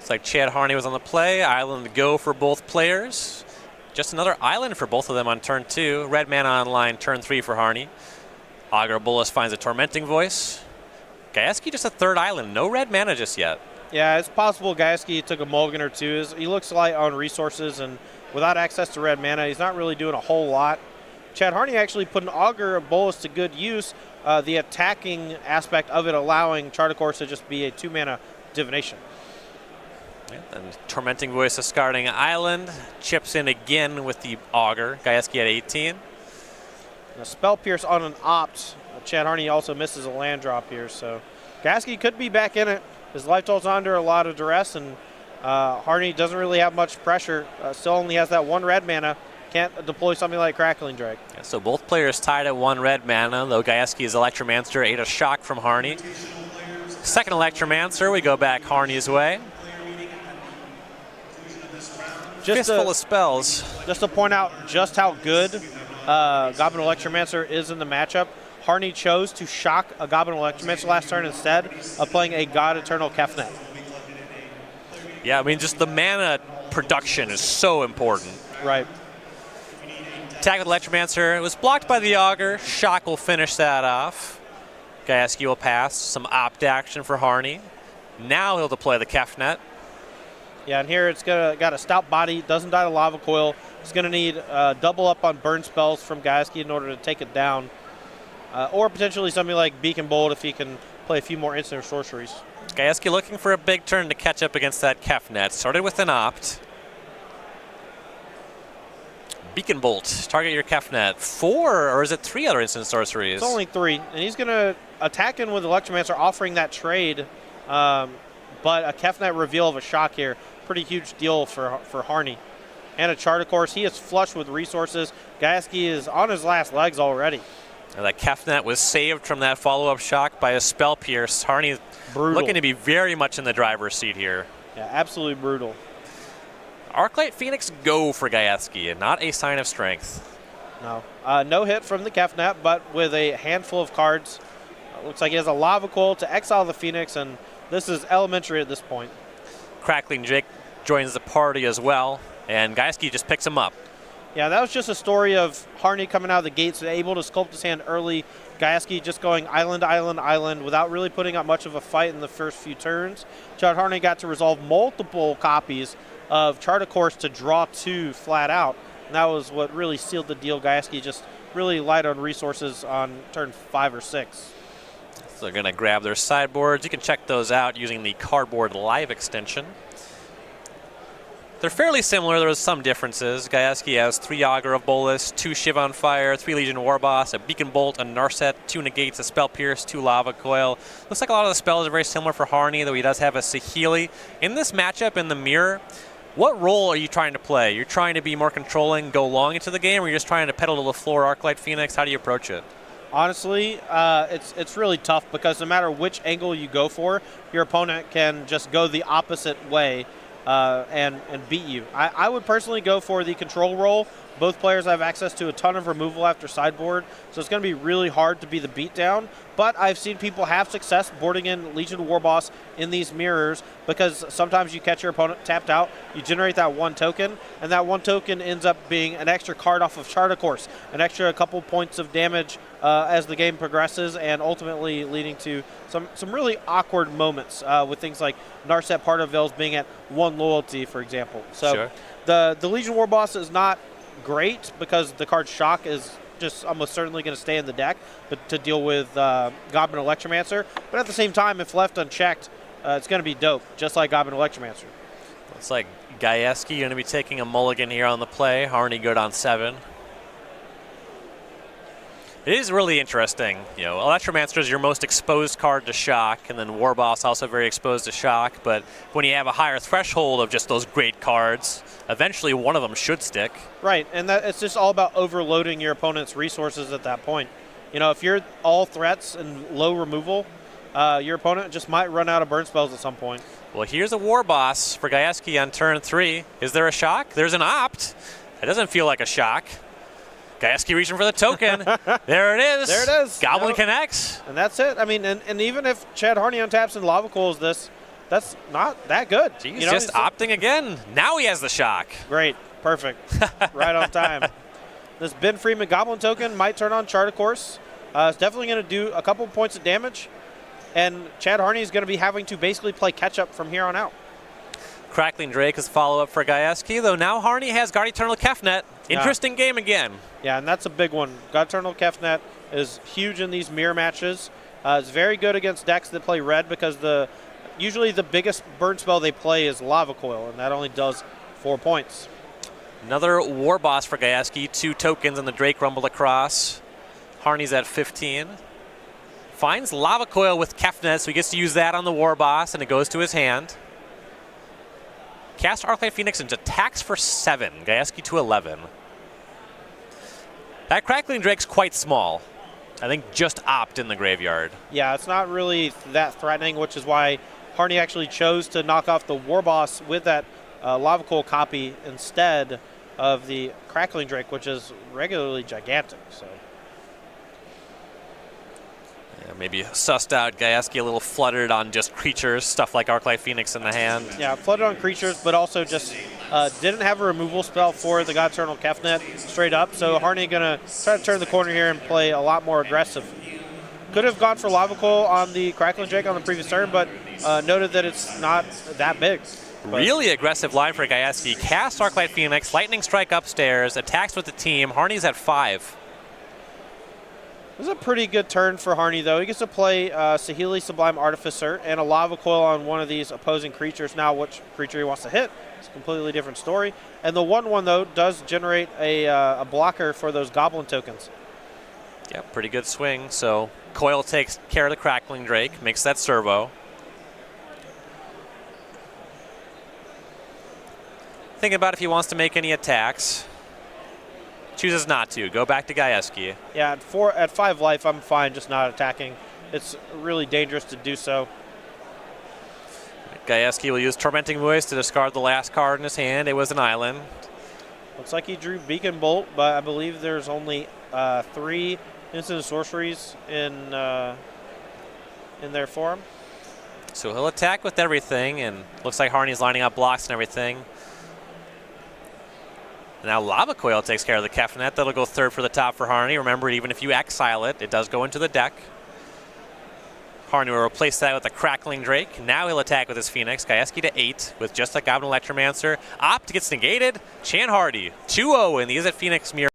Looks like Chad Harney was on the play. Island go for both players. Just another island for both of them on turn 2. Red mana online, turn 3 for Harney. Augur Bolus finds a Tormenting Voice. Gaieski just a third island. No red mana just yet. Yeah, it's possible Gaieski took a mulligan or two. He looks light on resources, and without access to red mana, he's not really doing a whole lot. Chad Harney actually put an Augur Bolus to good use. The attacking aspect of it allowing Chart a Course to just be a 2-mana divination. And Tormenting Voice discarding Island. Chips in again with the Augur. Gaieski at 18. And a Spell Pierce on an opt. Chad Harney also misses a land drop here, so Gaieski could be back in it. His life total's under a lot of duress, and Harney doesn't really have much pressure. Still only has that 1 red mana. Can't deploy something like Crackling Drake. Yeah, so both players tied at 1 red mana, though Gaieski's Electromancer ate a shock from Harney. Second Electromancer, we go back Harney's way. Fistful of spells. Just to point out just how good Goblin Electromancer is in the matchup, Harney chose to shock a Goblin Electromancer last turn instead of playing a God Eternal Kefnet. Yeah, I mean, just the mana production is so important. Right. Attack with Electromancer. It was blocked by the Augur. Shock will finish that off. Gaieski will pass. Some opt action for Harney. Now he'll deploy the Kefnet. Yeah, and here it's got a stout body. Doesn't die to Lava Coil. It's going to need double up on burn spells from Gaieski in order to take it down. Or potentially something like Beacon Bolt if he can play a few more instant sorceries. Gaieski looking for a big turn to catch up against that Kefnet. Started with an opt. Beacon Bolt, target your Kefnet. 4, or is it 3 other instant sorceries? It's only 3, and he's going to attack in with Electromancer, offering that trade, but a Kefnet reveal of a shock here. Pretty huge deal for Harney. And a Chart a Course. He is flush with resources. Gaieski is on his last legs already. And that Kefnet was saved from that follow-up shock by a Spell Pierce. Harney looking to be very much in the driver's seat here. Yeah, absolutely brutal. Arclight Phoenix go for Gaieski, and not a sign of strength. No. No hit from the Kefnet, but with a handful of cards. Looks like he has a Lava Coil to exile the Phoenix, and this is elementary at this point. Crackling Drake joins the party as well, and Gaieski just picks him up. Yeah, that was just a story of Harney coming out of the gates, able to sculpt his hand early. Gaieski just going island, island, island without really putting up much of a fight in the first few turns. Chad Harney got to resolve multiple copies of Chart a Course to draw 2 flat out. And that was what really sealed the deal. Gaieski just really light on resources on turn 5 or 6. So they're going to grab their sideboards. You can check those out using the Cardboard Live extension. They're fairly similar. There's some differences. Gaieski has 3 Augur of Bolus, 2 Shiv on Fire, 3 Legion Warboss, a Beacon Bolt, a Narset, 2 Negates, a Spell Pierce, 2 Lava Coil. Looks like a lot of the spells are very similar for Harney, though he does have a Saheeli. In this matchup in the mirror, what role are you trying to play? You're trying to be more controlling, go long into the game, or you're just trying to pedal to the floor Arclight Phoenix? How do you approach it? Honestly, it's really tough because no matter which angle you go for, your opponent can just go the opposite way and beat you. I would personally go for the control role. Both players have access to a ton of removal after sideboard, so it's going to be really hard to be the beatdown. But I've seen people have success boarding in Legion Warboss in these mirrors because sometimes you catch your opponent tapped out, you generate that 1 token, and that 1 token ends up being an extra card off of Chart a Course, an extra couple points of damage as the game progresses, and ultimately leading to some really awkward moments with things like Narset Part of Veils being at 1 loyalty, for example. So sure. The Legion Warboss is not great because the card Shock is just almost certainly going to stay in the deck, but to deal with Goblin Electromancer. But at the same time, if left unchecked, it's going to be dope, just like Goblin Electromancer. Looks like Gaieski going to be taking a mulligan here on the play. Harney good on 7. It is really interesting. You know, Electromancer is your most exposed card to shock, and then Warboss also very exposed to shock. But when you have a higher threshold of just those great cards, eventually one of them should stick. Right, and it's just all about overloading your opponent's resources at that point. You know, if you're all threats and low removal, your opponent just might run out of burn spells at some point. Well, here's a Warboss for Gaieski on turn 3. Is there a shock? There's an opt. It doesn't feel like a shock. Gaieski reaching for the token. There it is. There it is. Goblin connects. And that's it. I mean, and even if Chad Harney untaps and Lava Coils this, That's not that good. Jeez, just opting again. Now he has the shock. Great. Perfect. Right on time. This Ben Freeman Goblin token might turn on Chart of Course. It's definitely going to do a couple points of damage. And Chad Harney is going to be having to basically play catch-up from here on out. Crackling Drake is follow-up for Gaieski, though now Harney has Guard Eternal Kefnet. Interesting game again. Yeah, and that's a big one. Guard Eternal Kefnet is huge in these mirror matches. It's very good against decks that play red because usually the biggest burn spell they play is Lava Coil, and that only does 4 points. Another War Boss for Gaieski, 2 tokens and the Drake Rumble across. Harney's at 15. Finds Lava Coil with Kefnet, so he gets to use that on the War Boss, and it goes to his hand. Cast Arclight Phoenix and attacks for 7. Gaieski to 11. That Crackling Drake's quite small. I think just opt in the graveyard. Yeah, it's not really that threatening, which is why Harney actually chose to knock off the War Boss with that Lava Coil copy instead of the Crackling Drake, which is regularly gigantic. So. Yeah, maybe sussed out Gaieski a little fluttered on just creatures, stuff like Arclight Phoenix in the hand. Yeah, fluttered on creatures, but also just didn't have a removal spell for the God Eternal Kefnet straight up. So Harney going to try to turn the corner here and play a lot more aggressive. Could have gone for Lava Coil on the Crackling Drake on the previous turn, but noted that it's not that big. Really aggressive line for Gaieski. Cast Arclight Phoenix, Lightning Strike upstairs, attacks with the team. Harney's at 5. This is a pretty good turn for Harney, though. He gets to play Saheeli Sublime Artificer and a Lava Coil on one of these opposing creatures. Now, which creature he wants to hit, it's a completely different story. And the 1/1, though, does generate a blocker for those Goblin tokens. Yeah, pretty good swing. So Coil takes care of the Crackling Drake, makes that servo. Thinking about if he wants to make any attacks. Chooses not to. Go back to Gaieski. Yeah, at 5 life, I'm fine just not attacking. It's really dangerous to do so. Gaieski will use Tormenting Voice to discard the last card in his hand. It was an island. Looks like he drew Beacon Bolt, but I believe there's only 3 instant sorceries in their form. So he'll attack with everything, and looks like Harney's lining up blocks and everything. Now Lava Coil takes care of the Kefnet. That'll go 3rd for the top for Harney. Remember, even if you exile it, it does go into the deck. Harney will replace that with a Crackling Drake. Now he'll attack with his Phoenix. Gaieski to 8 with just a Goblin Electromancer. Opt gets negated. Chan Hardy 2-0, and he is at Phoenix Mirror.